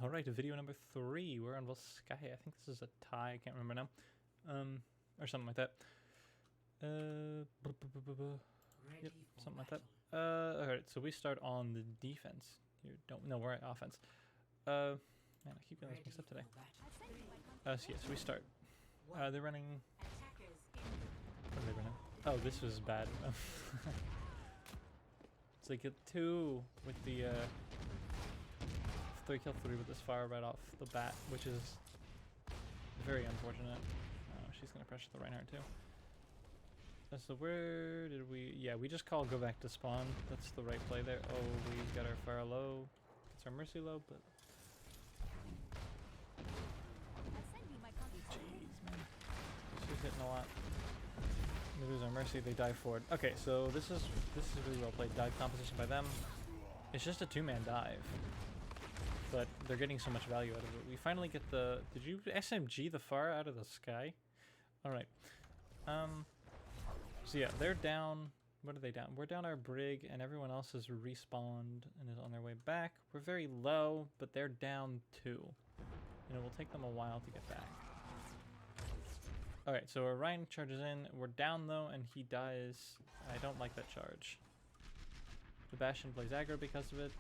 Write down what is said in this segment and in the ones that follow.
All right, video number 3. We're on Volskaya. I think this is a tie. I can't remember now. Or something like that. Yep, something like that. Alright, so we start on the defense. We're at offense. Man, I keep getting this mixed up today. So yes, we start. They're running... What are they running? Oh, this was bad. It's like a 2 with the 3 kill 3 with this fire right off the bat, which is very unfortunate. Oh, she's gonna pressure the Reinhardt too. So where did we... Yeah, we just call go back to spawn. That's the right play there. Oh, we got our fire low. It's our mercy low, but... Jeez, man. She's hitting a lot. We lose our mercy, they dive forward. Okay, so this is really well played. Dive composition by them. It's just a 2-man dive. But they're getting so much value out of it. We finally get the... Did you SMG the far out of the sky? Alright. So yeah, they're down. What are they down? We're down our brig, and everyone else has respawned and is on their way back. We're very low, but they're down 2. And it will take them a while to get back. Alright, so Orion charges in. We're down though, and he dies. I don't like that charge. The Bastion plays aggro because of it.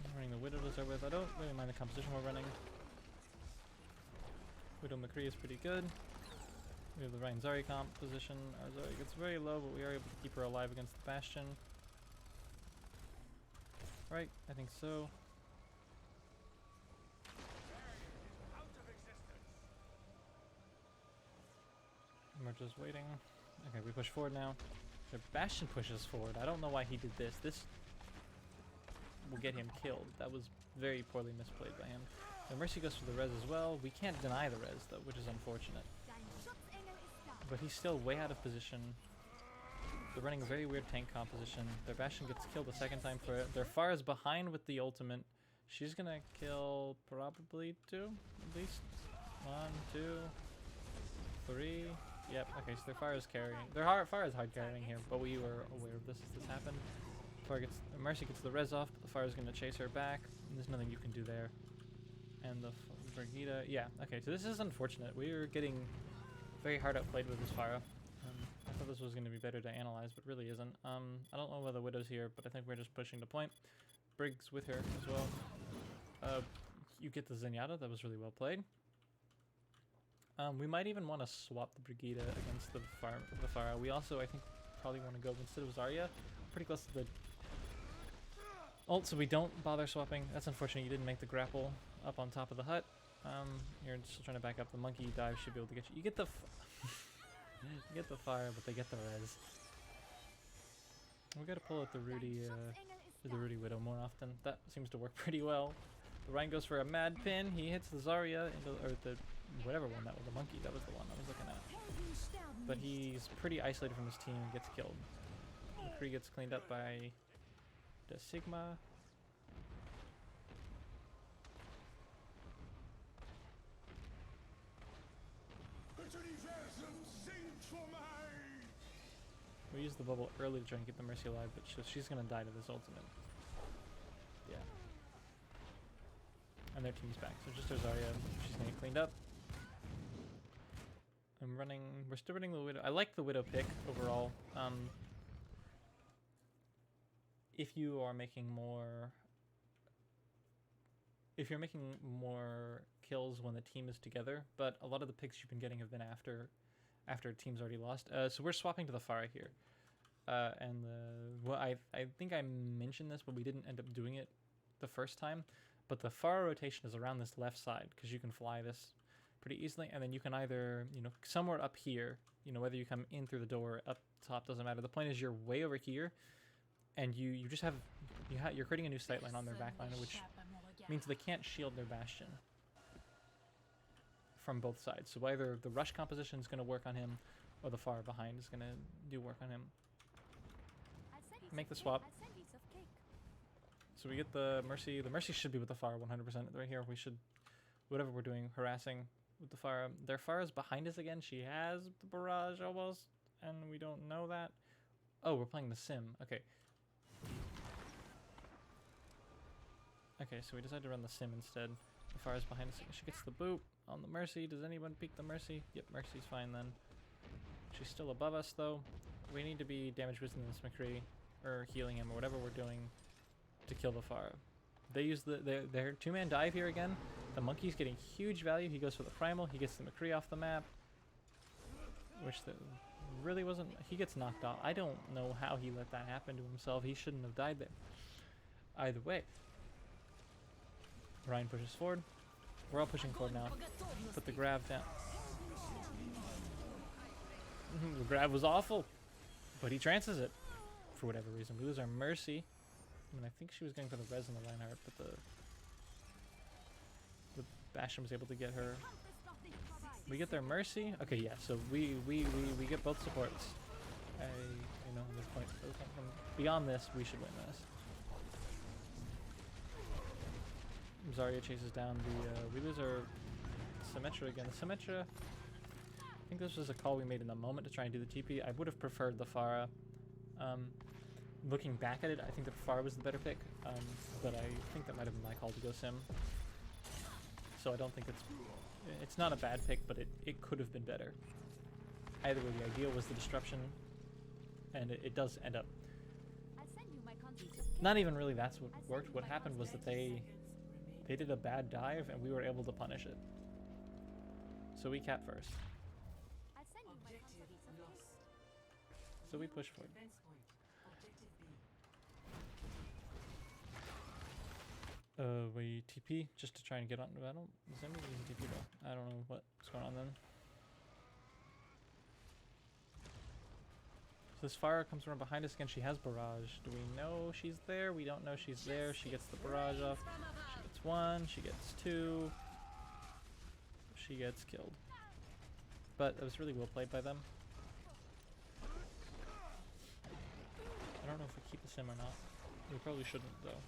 I'm running the Widow to start with. I don't really mind the composition we're running. Widow McCree is pretty good. We have the Ryan Zari comp position. Our Zari gets very low, but we are able to keep her alive against the Bastion. Right, I think so. And we're just waiting. Okay, we push forward now. The Bastion pushes forward. I don't know why he did this. This will get him killed. That was very poorly misplayed by him. The Mercy goes for the res as well. We can't deny the res though, which is unfortunate. But he's still way out of position. They're running a very weird tank composition. Their Bastion gets killed a second time for it. Their Pharah is behind with the ultimate. She's gonna kill probably 2, at least. 1, 2, 3. Yep, okay, so their Pharah is carrying. Their Pharah is hard carrying here, but we were aware of this as this happened. Mercy gets the res off, but the Pharah is gonna chase her back. And there's nothing you can do there. And the Brigida, yeah, okay, so this is unfortunate. We are getting very hard outplayed with this Pharah. I thought this was going to be better to analyze, but really isn't. I don't know whether Widow's here, but I think we're just pushing the point. Brig's with her as well. You get the Zenyatta, that was really well played. We might even want to swap the Brigida against the Pharah. We also, I think, probably want to go instead of Zarya. Pretty close to the ult, so we don't bother swapping. That's unfortunate. You didn't make the grapple up on top of the hut. You're still trying to back up. The monkey dive should be able to get you. You get the you get the fire, but they get the res. We gotta pull out the Rudy Widow more often. That seems to work pretty well. The Ryan goes for a mad pin. He hits the Zarya or the whatever one that was. The monkey, that was the one I was looking at. But he's pretty isolated from his team and gets killed. McCree gets cleaned up by the Sigma. We used the bubble early to try and keep the Mercy alive, but she's gonna die to this ultimate. Yeah. And their team's back, so just their Zarya. She's gonna get cleaned up. We're still running the Widow. I like the Widow pick overall. If you're making more kills when the team is together, but a lot of the picks you've been getting have been after a team's already lost. So we're swapping to the Pharah here. I think I mentioned this, but we didn't end up doing it the first time. But the Pharah rotation is around this left side, because you can fly this pretty easily, and then you can either, somewhere up here, whether you come in through the door, up top, doesn't matter. The point is you're way over here, and you just you're creating a new sightline on their backline, which means they can't shield their Bastion from both sides. So either the rush composition is going to work on him, or the far behind is going to do work on him. Make the swap. So we get the Mercy. The Mercy should be with the fire 100% right here. We should, whatever we're doing, harassing with the fire. Their fire is behind us again. She has the barrage almost, and we don't know that. Oh, we're playing the sim. Okay. Okay, so we decided to run the sim instead. The Pharah's behind us. She gets the boot on the Mercy. Does anyone peek the Mercy? Yep, Mercy's fine then. She's still above us though. We need to be damage boosting this McCree, or healing him, or whatever we're doing to kill the Pharah. They use their two-man dive here again. The monkey's getting huge value. He goes for the primal. He gets the McCree off the map, which really wasn't. He gets knocked off. I don't know how he let that happen to himself. He shouldn't have died there. Either way, Ryan pushes forward. We're all pushing forward now. Put the grab down. The grab was awful, but he trances it for whatever reason. We lose our Mercy. I mean, I think she was going for the res on the Reinhardt, but the Bastion was able to get her. We get their Mercy. Okay, yeah. So we get both supports. I know at this point. Beyond this, we should win this. Zarya chases down the. We lose our Symmetra again. The Symmetra. I think this was a call we made in the moment to try and do the TP. I would have preferred the Pharah. Looking back at it, I think the Pharah was the better pick, but I think that might have been my call to go Sim. So I don't think it's not a bad pick, but it could have been better. Either way, the ideal was the disruption, and it does end up. Not even really that's what worked. What happened was that they did a bad dive, and we were able to punish it. So we cap first. So we push forward. We TP just to try and get on. I don't. Does anybody use TP though? I don't know what's going on then. So this Pharah comes around behind us again. She has barrage. Do we know she's there? We don't know she's there. She gets the barrage off. She gets one. She gets two. She gets killed. But it was really well played by them. I don't know if we keep the sim or not. We probably shouldn't though.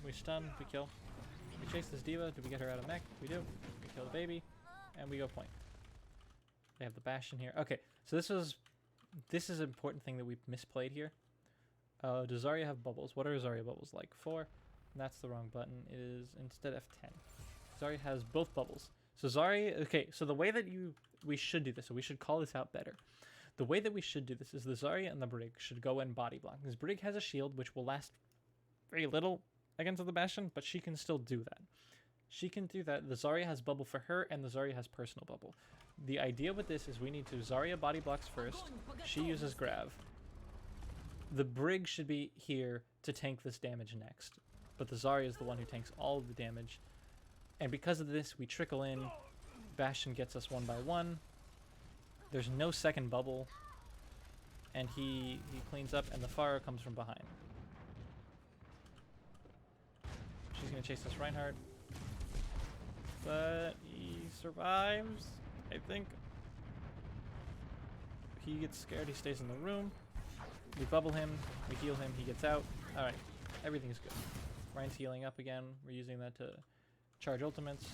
We stun, we kill. We chase this diva. Do we get her out of mech? We do. We kill the baby, and we go point. They have the Bastion here. Okay, so this is an important thing that we misplayed here. Does Zarya have bubbles? What are Zarya bubbles like? 4. That's the wrong button. It is instead F10. Zarya has both bubbles. So Zarya. Okay, so the way that we should do this, so we should call this out better. The way that we should do this is the Zarya and the Brig should go in body block. Because Brig has a shield which will last very little against the Bastion, but she can still do that. She can do that. The Zarya has bubble for her, and the Zarya has personal bubble. The idea with this is we need to Zarya body blocks first. She uses Grav. The Brig should be here to tank this damage next, but the Zarya is the one who tanks all of the damage. And because of this, we trickle in. Bastion gets us 1 by 1. There's no second bubble, and he cleans up, and the Pharah comes from behind. She's gonna chase this Reinhardt, but he survives, I think. He gets scared, he stays in the room. We bubble him, we heal him, he gets out. Alright, everything's good. Ryan's healing up again. We're using that to charge ultimates.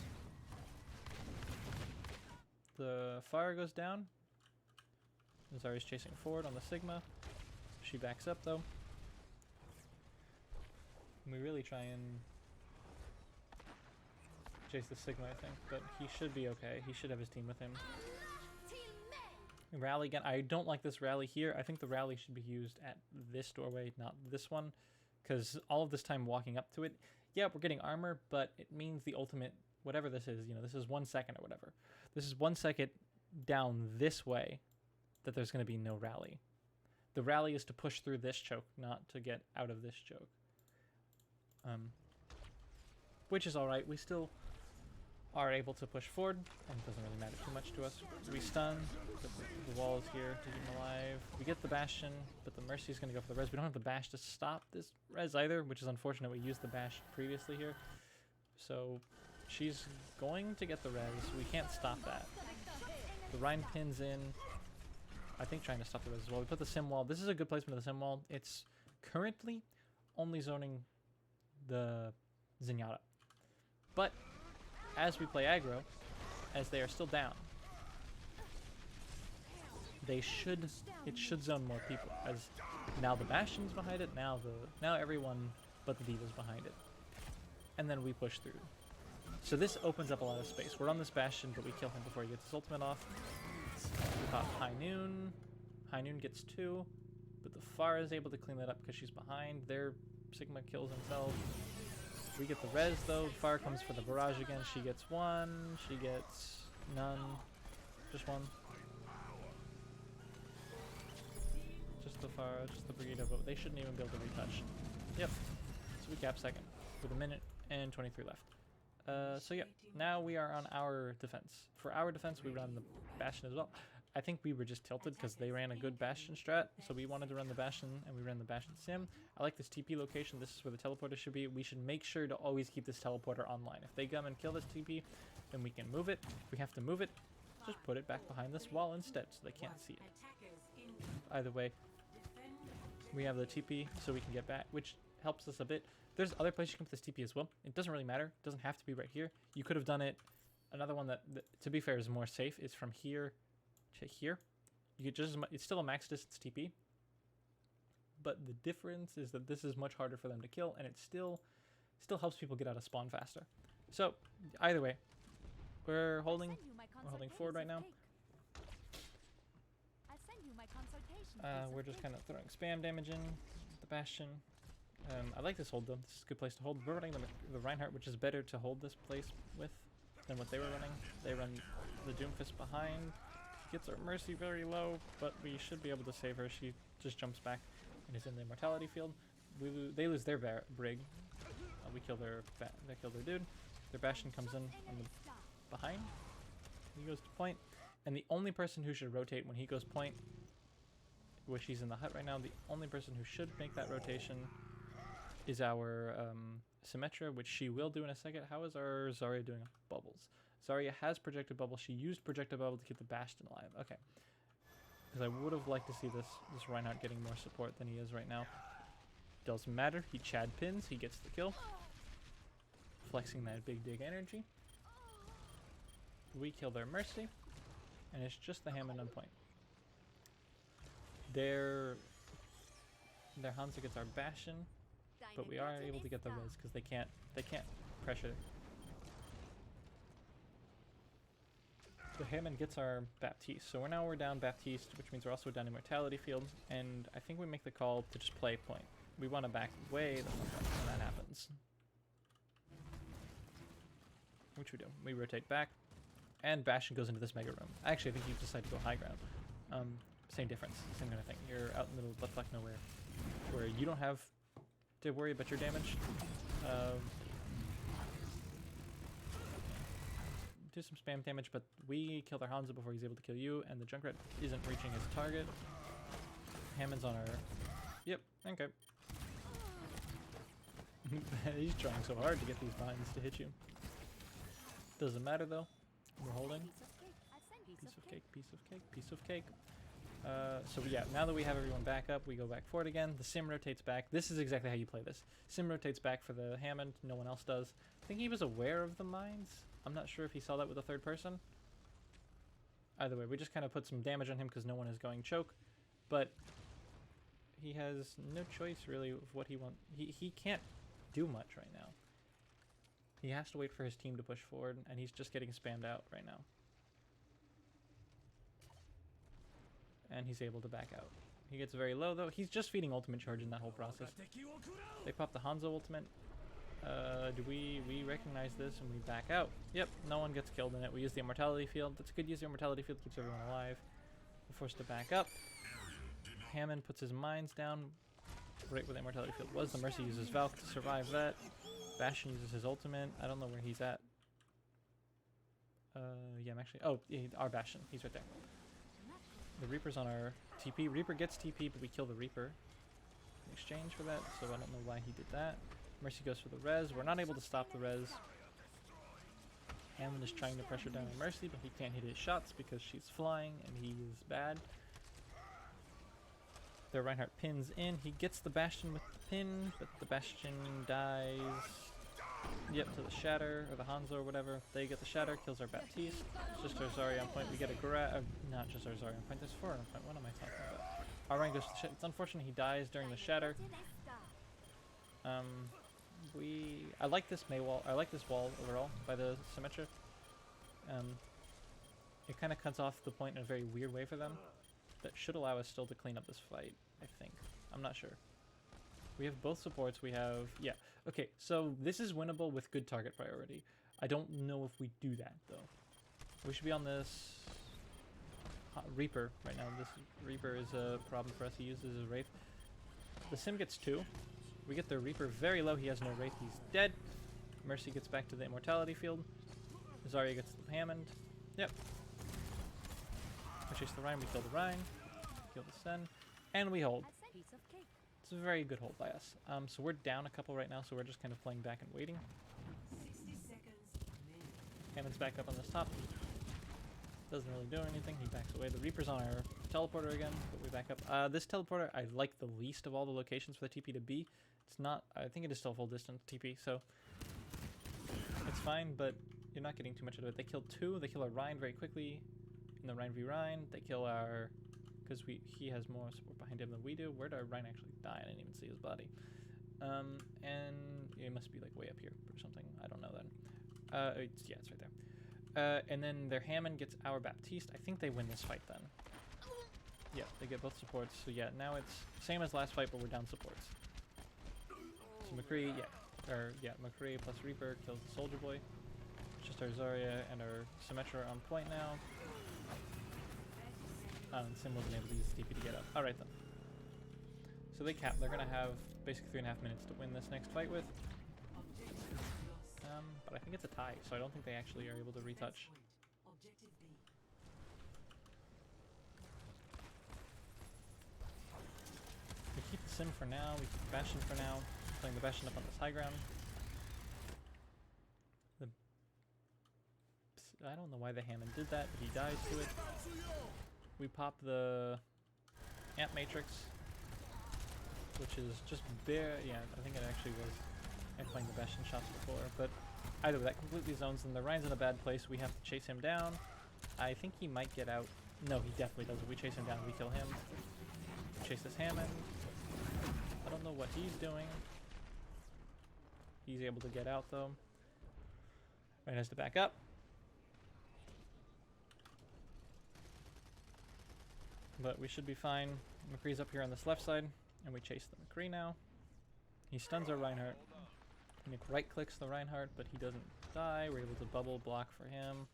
The fire goes down. Zarya's chasing forward on the Sigma. She backs up though. We really try and chase the Sigma, I think, but he should be okay. He should have his team with him. Rally again. I don't like this rally here. I think the rally should be used at this doorway, not this one, because all of this time walking up to it, yeah, we're getting armor, but it means the ultimate, whatever this is, you know, this is 1 second or whatever. This is 1 second down this way that there's going to be no rally. The rally is to push through this choke, not to get out of this choke. Which is alright. We still are able to push forward, and it doesn't really matter too much to us. We stun, the wall is here to keep him alive. We get the Bastion, but the Mercy is going to go for the res. We don't have the Bash to stop this res either, which is unfortunate. We used the Bash previously here. So she's going to get the res. We can't stop that. The Rhine pins in, I think trying to stop the res as well. We put the sim wall. This is a good placement of the sim wall. It's currently only zoning the Zenyatta. But as we play aggro, as they are still down, it should zone more people. As Now the Bastion's behind it. Now everyone but the Diva's behind it. And then we push through. So this opens up a lot of space. We're on this Bastion, but we kill him before he gets his ultimate off. We pop High Noon. High Noon gets 2, but the Pharah is able to clean that up because she's behind. Their Sigma kills himself. We get the res though. Pharah comes for the barrage again. She gets 1. She gets none. Just 1. Just the Pharah, just the Brigida, but they shouldn't even be able to retouch. Yep. So we cap second with 1 minute and 23 left. So yeah, now we are on our defense. For our defense, we run the Bastion as well. I think we were just tilted because they ran a good Bastion strat, so we wanted to run the Bastion, and we ran the Bastion sim. I like this TP location. This is where the teleporter should be. We should make sure to always keep this teleporter online. If they come and kill this TP, then we can move it. If we have to move it, just put it back behind this wall instead so they can't see it. Either way, we have the TP so we can get back, which helps us a bit. There's other places you can put this TP as well. It doesn't really matter. It doesn't have to be right here. You could have done it. Another one that to be fair, is more safe is from here to here. You could just, it's still a max distance TP, but the difference is that this is much harder for them to kill, and it still helps people get out of spawn faster. So either way, we're holding forward right now. We're just kind of throwing spam damage in the Bastion. I like this hold though. This is a good place to hold. We're running the Reinhardt, which is better to hold this place with than what they were running. They run the Doomfist behind. She gets her Mercy very low, but we should be able to save her. She just jumps back and is in the Immortality field. They lose their Brig. We kill their dude. Their Bastion comes in on the behind. He goes to point, and the only person who should rotate when he goes point, which he's in the hut right now, the only person who should make that rotation is our Symmetra, which she will do in a second. How is our Zarya doing bubbles? Zarya has projected bubble. She used projected bubble to keep the Bastion alive. Okay. Because I would have liked to see this Reinhardt getting more support than he is right now. Doesn't matter. He Chad pins. He gets the kill. Flexing that big dig energy. We kill their Mercy. And it's just the Hammond on point. Their Hanzo gets our Bastion. But we are able to get the res because they can't pressure. The Hammond gets our Baptiste, so we're down Baptiste, which means we're also down Immortality field, and I think we make the call to just play point. We want to back way the fuck up when that happens. Which we do. We rotate back, and Bastion goes into this mega room. Actually, I think you decide to go high ground. Same difference, same kind of thing. You're out in the middle of butt-fuck nowhere, where you don't have to worry about your damage. Do some spam damage, but we kill their Hanzo before he's able to kill you, and the Junkrat isn't reaching his target. Hammond's on our... Yep, okay. He's trying so hard to get these binds to hit you. Doesn't matter though. We're holding. Piece of cake, piece of cake, piece of cake. So yeah, now that we have everyone back up, we go back forward again. The Sim rotates back. This is exactly how you play this. Sim rotates back for the Hammond. No one else does. I think he was aware of the mines. I'm not sure if he saw that with a third person. Either way, we just kind of put some damage on him because no one is going choke. But he has no choice really of what he wants. He can't do much right now. He has to wait for his team to push forward, and he's just getting spammed out right now. And he's able to back out. He gets very low though. He's just feeding ultimate charge in that whole process. They pop the Hanzo ultimate. Do we recognize this and we back out? Yep, no one gets killed in it. We use the Immortality field. That's a good use. The Immortality field keeps everyone alive. We're forced to back up. Hammond puts his mines down right where the Immortality field was. The Mercy uses Valk to survive that. Bastion uses his ultimate. I don't know where he's at. Yeah, I'm actually... Oh, our Bastion. He's right there. The Reaper's on our TP. Reaper gets TP, but we kill the Reaper in exchange for that, so I don't know why he did that. Mercy goes for the res. We're not able to stop the res. Hammond is trying to pressure down on Mercy, but he can't hit his shots because she's flying and he is bad. The Reinhardt pins in. He gets the Bastion with the pin, but the Bastion dies. Yep, to the Shatter, or the Hanzo or whatever. They get the Shatter, kills our Baptiste. It's just our Zarya on point. We get a not just our Zarya on point, there's 4 on point. What am I talking about? Our Rhine goes to the shatter. It's unfortunate he dies during the shatter. I like this wall. I like this wall overall by the Symmetra. It kind of cuts off the point in a very weird way for them. That should allow us still to clean up this fight, I think. I'm not sure. We have both supports. We have... Yeah. Okay, so this is winnable with good target priority. I don't know if we do that, though. We should be on this... Reaper right now. This Reaper is a problem for us. He uses his Wraith. The Sim gets 2. We get the Reaper very low. He has no Wraith. He's dead. Mercy gets back to the Immortality field. Zarya gets the Hammond. Yep. We chase the Rhine. We kill the Rhine. Kill the Sen. And we hold. It's a very good hold by us. So we're down a couple right now, so we're just kind of playing back and waiting. 60 seconds. Hammond's back up on this top. Doesn't really do anything. He backs away. The Reaper's on our teleporter again, but we back up. This teleporter I like the least of all the locations for the TP to be. It's not... I think it is still full distance TP, so... It's fine, but you're not getting too much out of it. They kill 2. They kill our Rhine very quickly. In the Rhine v Rhine. They kill our... Because he has more support behind him than we do. Where did our Rhine actually die? I didn't even see his body. And it must be like way up here or something. I don't know then. Yeah, it's right there. And then their Hammond gets our Baptiste. I think they win this fight then. Yeah, they get both supports. So yeah, now it's same as last fight, but we're down supports. So McCree, McCree plus Reaper kills the Soldier Boy. It's just our Zarya and our Symmetra on point now. And Sim wasn't able to use TP to get up. Alright then. So they cap. They're going to have basically 3.5 minutes to win this next fight with. But I think it's a tie, so I don't think they actually are able to retouch. We keep the Sim for now. We keep the Bastion for now. Playing the Bastion up on this high ground. I don't know why the Hammond did that, but he dies to it. We pop the Amp Matrix, which is just bare. Yeah, I think it actually was. I'm playing the Bastion shots before, but either way, that completely zones them. The Rhine's in a bad place. We have to chase him down. I think he might get out. No, he definitely doesn't. We chase him down. We kill him. Chase this Hammond. I don't know what he's doing. He's able to get out though. Rhine has to back up. But we should be fine. McCree's up here on this left side, and we chase the McCree now. He stuns our Reinhardt. Nick right clicks the Reinhardt, but he doesn't die. We're able to bubble block for him.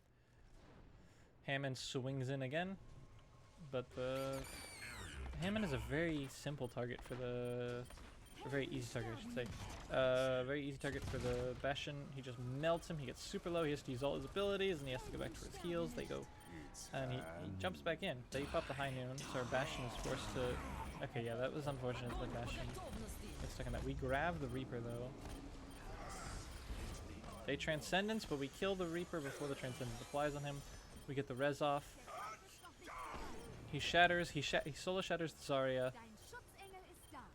Hammond swings in again, but the Hammond is a very simple target for the... A very easy target, I should say. Very easy target for the Bastion. He just melts him. He gets super low. He has to use all his abilities, and he has to go back to his heals. They go... And he jumps back in. They pop the high noon, so our Bastion is forced to... Okay, yeah, that was unfortunate. The Bastion gets stuck in that. We grab the Reaper, though. They Transcendence, but we kill the Reaper before the Transcendence applies on him. We get the res off. He shatters. He solo shatters the Zarya,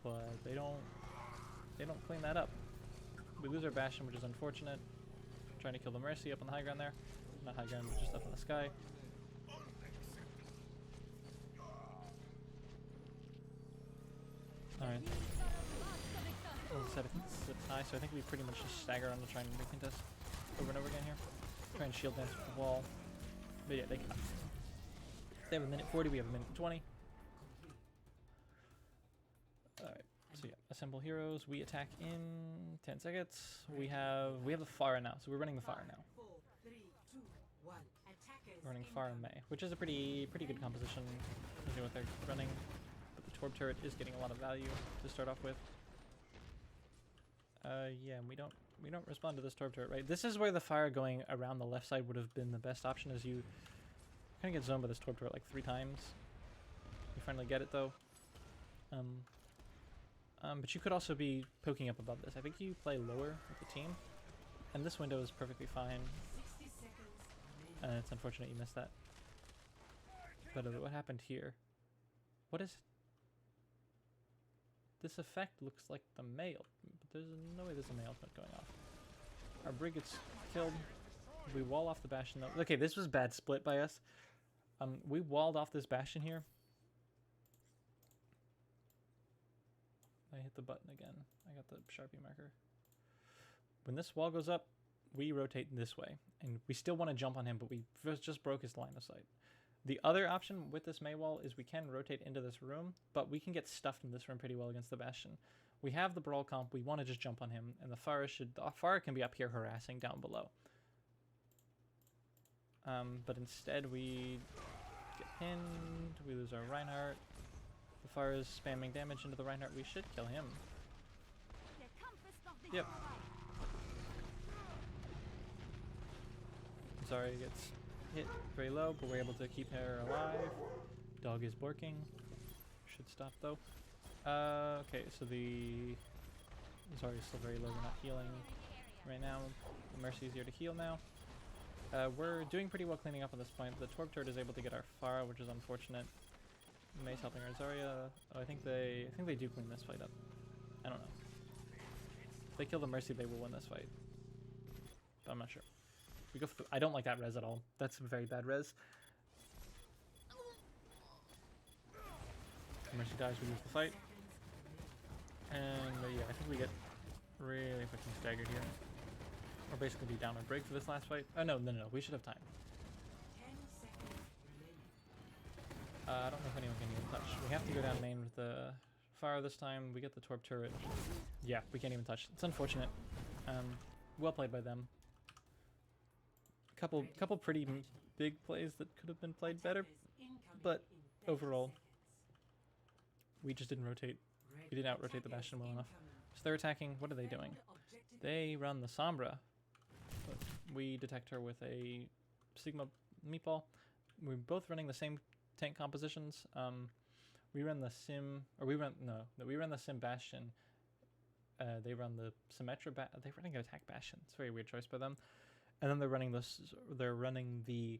but they don't clean that up. We lose our Bastion, which is unfortunate. Trying to kill the Mercy up on the high ground there. Not high ground, but just up in the sky. Alright. As I said, I think this is a tie, so I think we pretty much just stagger on to try and recontest over and over again here. Try and shield dance with the wall. But yeah, they got. They have a minute 40, we have a minute 20. Alright, so yeah, assemble heroes. We attack in 10 seconds. We have the Pharah now, so we're running the Pharah now. We're running Pharah and May, which is a pretty good composition, considering what they're running. But the Torb turret is getting a lot of value to start off with. Yeah, and we don't respond to this Torb turret, right? This is where the fire going around the left side would have been the best option, as you kind of get zoned by this Torb turret like 3 times. You finally get it though. But you could also be poking up above this. I think you play lower with the team, and this window is perfectly fine. It's unfortunate you missed that. But what happened here? What is... This effect looks like the mail, but there's no way there's a mail effect going off. Our Brig gets killed. We wall off the Bastion though. Okay, this was bad split by us. We walled off this Bastion here. I hit the button again. I got the Sharpie marker. When this wall goes up, we rotate this way. And we still want to jump on him, but we just broke his line of sight. The other option with this May wall is we can rotate into this room, but we can get stuffed in this room pretty well against the Bastion. We have the Brawl comp, we want to just jump on him, and the Pharah can be up here harassing down below. But instead we get pinned, we lose our Reinhardt. The Pharah is spamming damage into the Reinhardt, we should kill him. Yep. Zarya gets hit very low, but we're able to keep her alive. Dog is barking. Should stop though. Okay, so the Zarya is still very low, we're not healing right now. The Mercy is here to heal now. We're doing pretty well cleaning up at this point. The Torb turret is able to get our Pharah, which is unfortunate. May's helping our Zarya. Oh, I think they do clean this fight up. I don't know. If they kill the Mercy, they will win this fight. But I'm not sure. We go for I don't like that res at all. That's a very bad res. Mercy dies, we lose the fight. And yeah, I think we get really fucking staggered here. Or basically be down a break for this last fight. Oh no, we should have time. I don't know if anyone can even touch. We have to go down main with the Pharah this time. We get the Torb turret. Yeah, we can't even touch. It's unfortunate. Well played by them. Couple pretty big plays that could have been played better, but overall, we just didn't rotate. We didn't out-rotate the Bastion well enough. So they're attacking. What are they doing? They run the Sombra. But we detect her with a Sigma meatball. We're both running the same tank compositions. We run the Sim, or we run the Sim Bastion. They run the Symmetra. They're running an attack Bastion. It's a very weird choice by them. And then they're running this. They're running the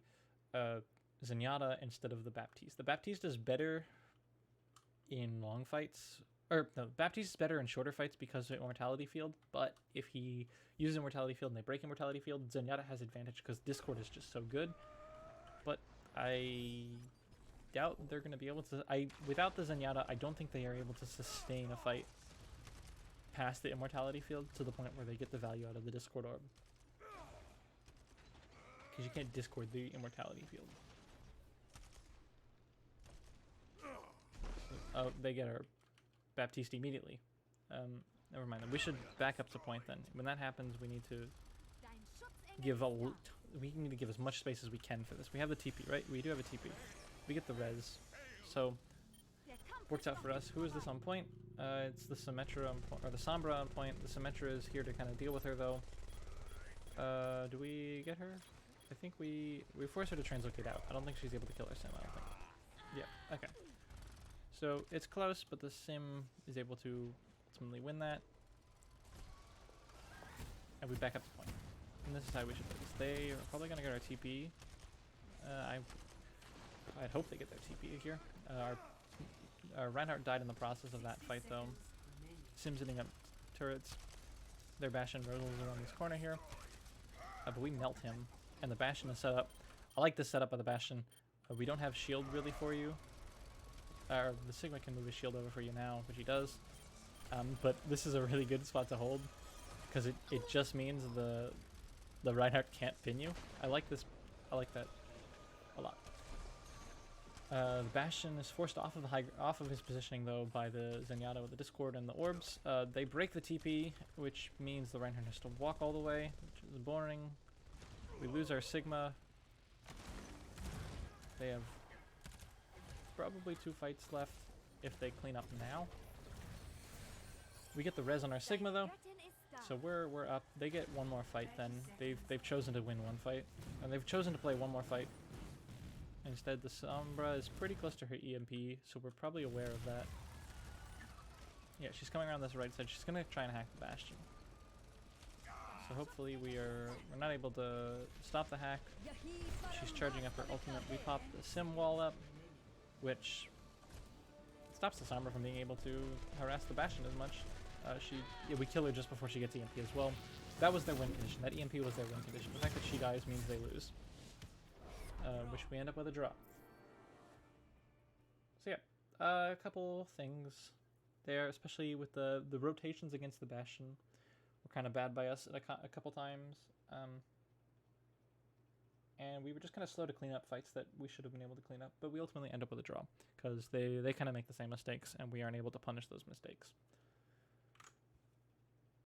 Zenyatta instead of the Baptiste. The Baptiste is better in long fights, or no, Baptiste is better in shorter fights because of Immortality Field. But if he uses Immortality Field and they break Immortality Field, Zenyatta has advantage because Discord is just so good. But I doubt they're going to be able to. Without the Zenyatta, I don't think they are able to sustain a fight past the Immortality Field to the point where they get the value out of the Discord Orb. Because you can't Discord the Immortality Field. Oh, they get our Baptiste immediately. Never mind. We should back up to point then. When that happens, we need to give we need to give as much space as we can for this. We have the TP, right? We do have a TP. We get the res. So, works out for us. Who is this on point? It's the Symmetra on point, or the Sombra on point. The Symmetra is here to kind of deal with her though. Do we get her? I think we force her to translocate out. I don't think she's able to kill our Sim, I don't think. Yeah, okay. So it's close, but the Sim is able to ultimately win that. And we back up the point. And this is how we should play this. They are probably going to get our TP. I'd hope they get their TP here. Our Reinhardt died in the process of that fight though. Sim's hitting up turrets. Their Bastion rolls around this corner here. But we melt him. And the Bastion is set up. I like this setup of the Bastion. We don't have shield really for you. The Sigma can move his shield over for you now, which he does. But this is a really good spot to hold. Because it just means the Reinhardt can't pin you. I like this. I like that a lot. The Bastion is forced off of his positioning though by the Zenyatta with the Discord and the orbs. They break the TP, which means the Reinhardt has to walk all the way, which is boring. We lose our Sigma. They have probably 2 fights left if they clean up now. We get the res on our Sigma though, so we're up. They get one more fight then. They've chosen to win one fight, and they've chosen to play one more fight. Instead, the Sombra is pretty close to her EMP, so we're probably aware of that. Yeah, she's coming around this right side. She's gonna try and hack the Bastion. So hopefully we're not able to stop the hack. She's charging up her ultimate. We pop the Sim wall up, which stops the Sombra from being able to harass the Bastion as much. We kill her just before she gets EMP as well. That was their win condition. That EMP was their win condition. The fact that she dies means they lose. Which we end up with a draw. So yeah, a couple things there, especially with the rotations against the Bastion were kind of bad by us a couple times. And we were just kind of slow to clean up fights that we should have been able to clean up, but we ultimately end up with a draw because they kind of make the same mistakes and we aren't able to punish those mistakes.